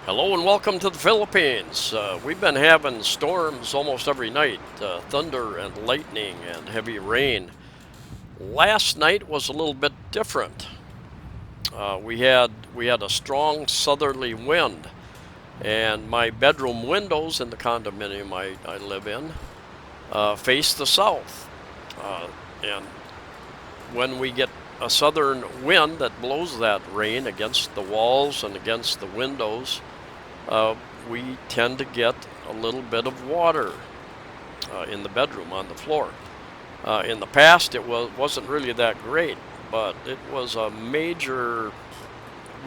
Hello and welcome to the Philippines. We've been having storms almost every night, thunder and lightning and heavy rain. Last night was a little bit different. We had a strong southerly wind, and my bedroom windows in the condominium I live in face the south. And when we get a southern wind that blows that rain against the walls and against the windows, we tend to get a little bit of water in the bedroom on the floor. In the past, it wasn't really that great, but it was a major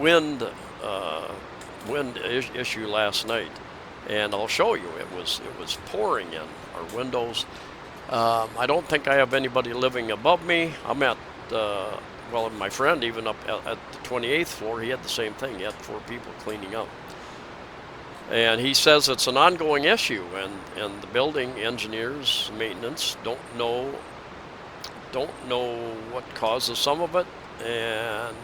wind issue last night, and I'll show you. It was pouring in our windows. I don't think I have anybody living above me. I'm at well, my friend even up at the 28th floor, he had the same thing. He had 4 people cleaning up. And he says it's an ongoing issue, and the building engineers, maintenance, don't know what causes some of it, and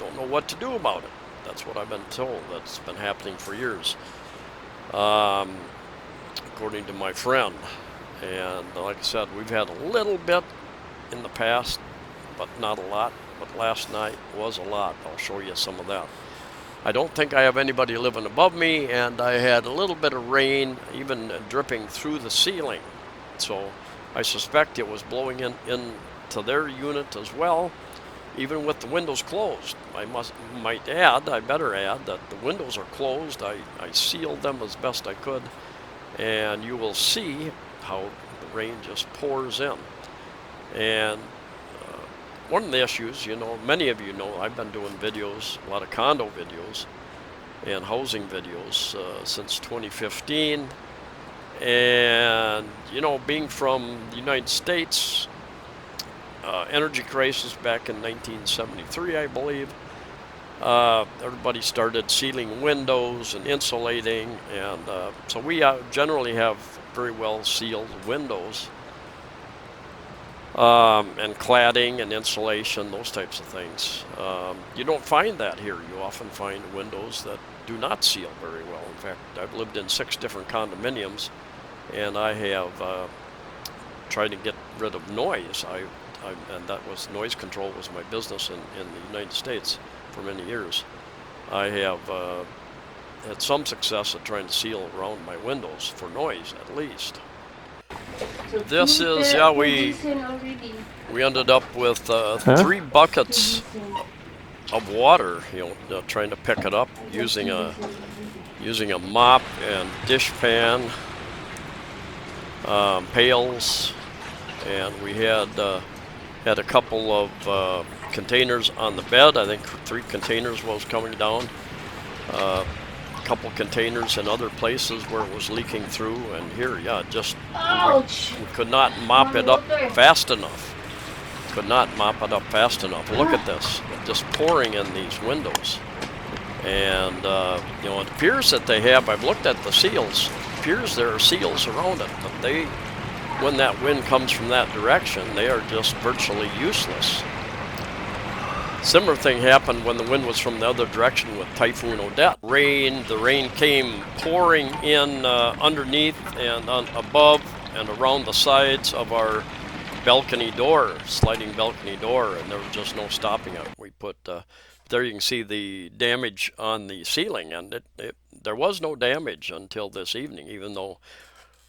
don't know what to do about it. That's what I've been told. That's been happening for years, according to my friend. And like I said, we've had a little bit in the past, but not a lot. But last night was a lot. I'll show you some of that. I don't think I have anybody living above me, and I had a little bit of rain even dripping through the ceiling. So I suspect it was blowing into their unit as well, even with the windows closed. I better add that the windows are closed. I sealed them as best I could, and you will see how the rain just pours in. And one of the issues, many of you know, I've been doing videos, a lot of condo videos and housing videos since 2015. And, being from the United States, energy crisis back in 1973, I believe, everybody started sealing windows and insulating. And so we generally have very well sealed windows. And cladding and insulation, those types of things. You don't find that here. You often find windows that do not seal very well. In fact, I've lived in 6 different condominiums, and I have tried to get rid of noise. And that was noise control was my business in the United States for many years. I have had some success at trying to seal around my windows for noise, at least. This is, we ended up with 3 buckets of water, trying to pick it up using a mop and dish pan, pails, and we had a couple of containers on the bed. I think 3 containers was coming down. Couple containers in other places where it was leaking through, and here, we could not mop it up fast enough. Look at this, just pouring in these windows. And it appears that I've looked at the seals, it appears there are seals around it, but when that wind comes from that direction, they are just virtually useless. Similar thing happened when the wind was from the other direction with Typhoon Odette. The rain came pouring in underneath and above and around the sides of our sliding balcony door, and there was just no stopping it. We put, there you can see the damage on the ceiling, and there was no damage until this evening, even though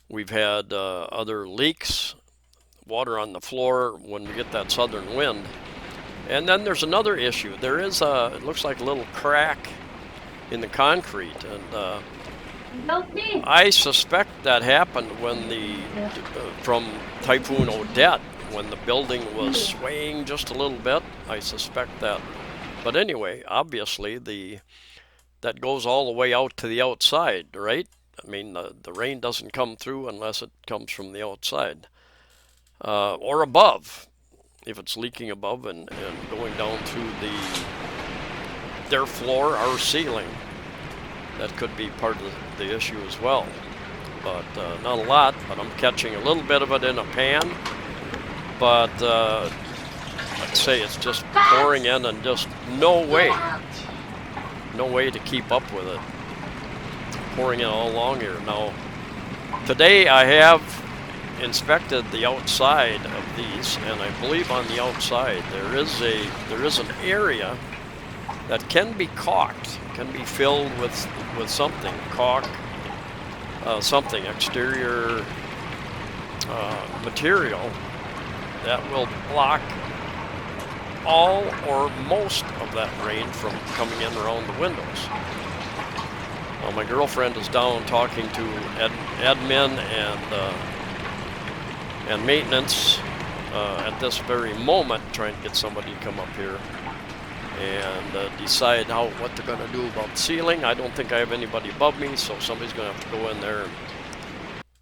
we've had other leaks, water on the floor when we get that southern wind. And then there's another issue. There is it looks like a little crack in the concrete, and I suspect that happened when from Typhoon Odette, when the building was swaying just a little bit. I suspect that. But anyway, obviously that goes all the way out to the outside, right? I mean, the rain doesn't come through unless it comes from the outside or above. If it's leaking above and going down through their floor, our ceiling, that could be part of the issue as well. But not a lot, but I'm catching a little bit of it in a pan. But I'd say it's just pouring in, and just no way to keep up with it. pouring in all along here. Now, today I have inspected the outside of these, and I believe on the outside there is an area that can be caulked, can be filled with something, caulk, something exterior material that will block all or most of that rain from coming in around the windows. Well, my girlfriend is down talking to admin and maintenance at this very moment, trying to get somebody to come up here and decide what they're going to do about the ceiling. I don't think I have anybody above me, so somebody's going to have to go in there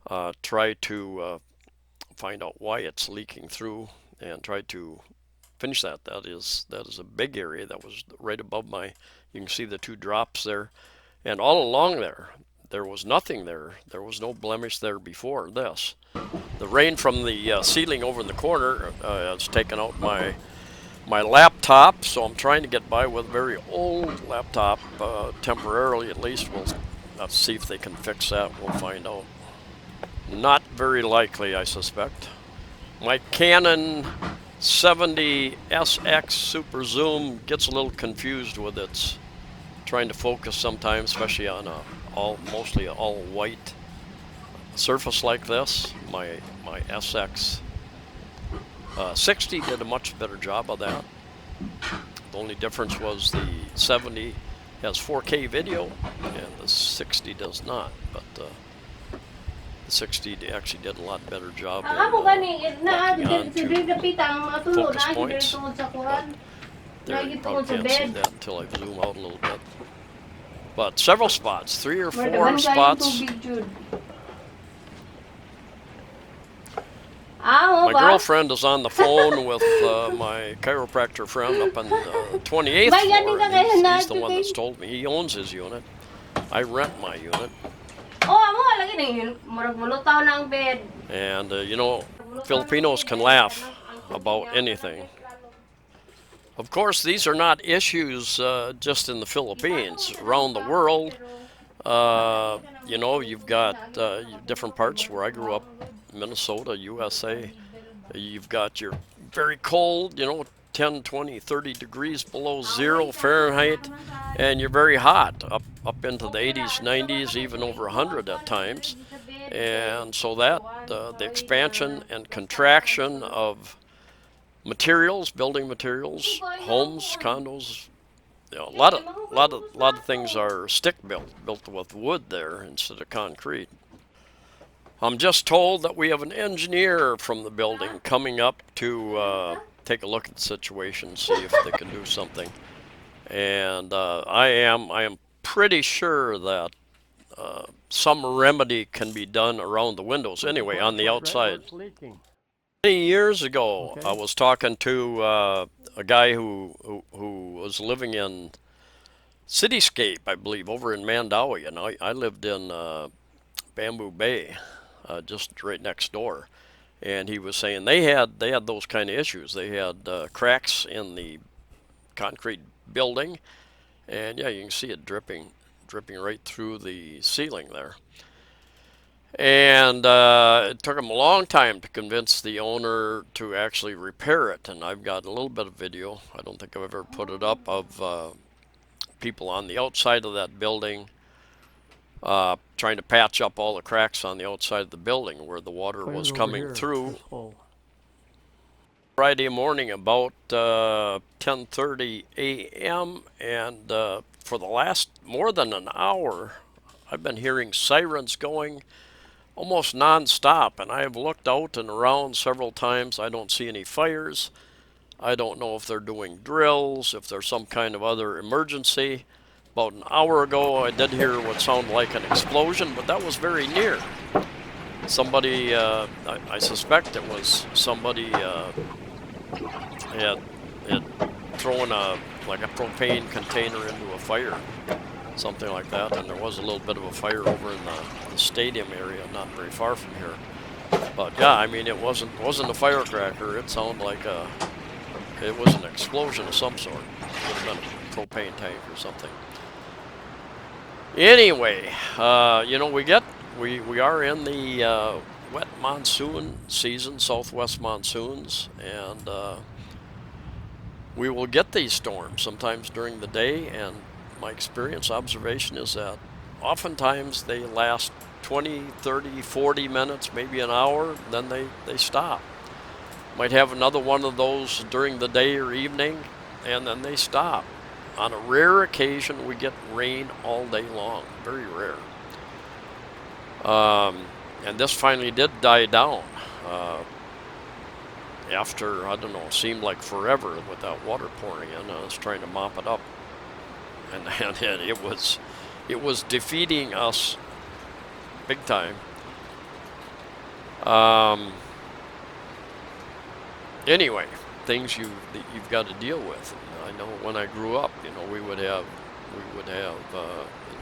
and try to find out why it's leaking through and try to finish that. That is a big area that was right above you can see the two drops there, and all along there was nothing there. There was no blemish there before this. The rain from the ceiling over in the corner has taken out my laptop, so I'm trying to get by with a very old laptop temporarily at least. We'll see if they can fix that. We'll find out. Not very likely, I suspect. My Canon 70 SX Super Zoom gets a little confused with its trying to focus sometimes, especially on mostly all white surface like this. My SX 60 did a much better job of that. The only difference was the 70 has 4K video and the 60 does not, but the 60 actually did a lot better job in locking on to focus points. But there, you probably can't see that until I zoom out a little bit. But several spots, 3 or 4 spots. My girlfriend is on the phone with my chiropractor friend up on the 28th floor. He's the one that's told me. He owns his unit. I rent my unit. And, you know, Filipinos can laugh about anything. Of course, these are not issues just in the Philippines. Around the world, you know, you've got different parts where I grew up, Minnesota, USA. You've got your very cold, you know, 10, 20, 30 degrees below 0 Fahrenheit, and you're very hot, up into the 80s, 90s, even over 100 at times. And so that the expansion and contraction of materials, building materials, homes, condos, you know, a lot of things are stick built with wood there instead of concrete. I'm just told that we have an engineer from the building coming up to take a look at the situation, see if they can do something. And I am pretty sure that some remedy can be done around the windows anyway, on the outside. Many years ago, I was talking to a guy who was living in Cityscape, I believe, over in Mandawi, and I lived in Bamboo Bay, just right next door. And he was saying they had those kind of issues. They had cracks in the concrete building, and yeah, you can see it dripping right through the ceiling there. And it took them a long time to convince the owner to actually repair it. And I've got a little bit of video, I don't think I've ever put it up, of people on the outside of that building trying to patch up all the cracks on the outside of the building where the water was coming through. Friday morning about 10:30 a.m. and for the last more than an hour I've been hearing sirens going almost non-stop, and I have looked out and around several times. I don't see any fires. I don't know if they're doing drills, if there's some kind of other emergency. About an hour ago I did hear what sounded like an explosion, but that was very near. Somebody, I suspect it was somebody had thrown like a propane container into a fire, something like that, and there was a little bit of a fire over in the stadium area, not very far from here. But yeah, I mean, it wasn't a firecracker. It sounded like it was an explosion of some sort. It would have been a propane tank or something. Anyway, we are in the wet monsoon season, southwest monsoons, and we will get these storms sometimes during the day. And my experience observation is that oftentimes they last 20, 30, 40 minutes, maybe an hour, then they stop. Might have another one of those during the day or evening, and then they stop. On a rare occasion, we get rain all day long. Very rare. And this finally did die down after, I don't know, it seemed like forever with that water pouring in. I was trying to mop it up, and it was defeating us big time. Um, anyway, things that you've got to deal with. And I know when I grew up, we would have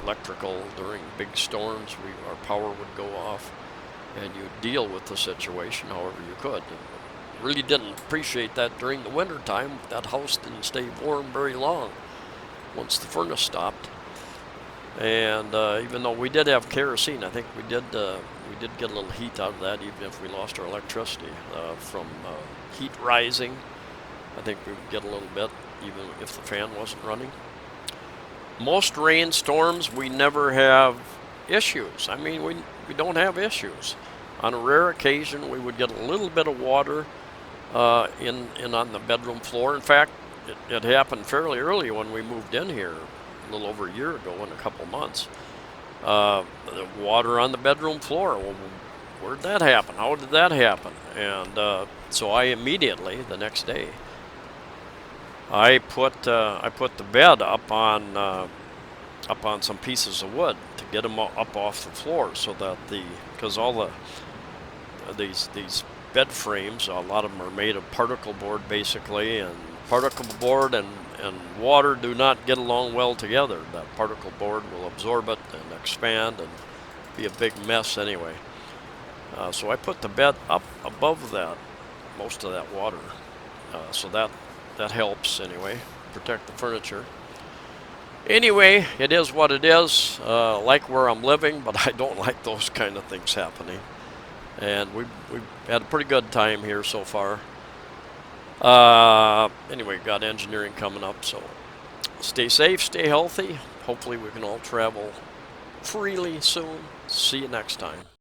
electrical during big storms. Our power would go off, and you deal with the situation however you could. And really didn't appreciate that during the winter time. That house didn't stay warm very long once the furnace stopped. And even though we did have kerosene, I think we did get a little heat out of that, even if we lost our electricity from heat rising. I think we would get a little bit, even if the fan wasn't running. Most rainstorms, we never have issues. I mean, we don't have issues. On a rare occasion, we would get a little bit of water in on the bedroom floor. In fact, it happened fairly early when we moved in here, a little over a year ago, in a couple months. The water on the bedroom floor. Well, where'd that happen? How did that happen? And so I immediately, the next day, I put the bed up on some pieces of wood to get them up off the floor, so that because all these bed frames, a lot of them are made of particle board basically, and particle board and water do not get along well together. That particle board will absorb it and expand and be a big mess anyway. So I put the bed up above that, most of that water, so that helps anyway, protect the furniture. Anyway, it is what it is. Like where I'm living, but I don't like those kind of things happening. And we've had a pretty good time here so far. Anyway, got engineering coming up, so stay safe, stay healthy. Hopefully we can all travel freely soon. See you next time.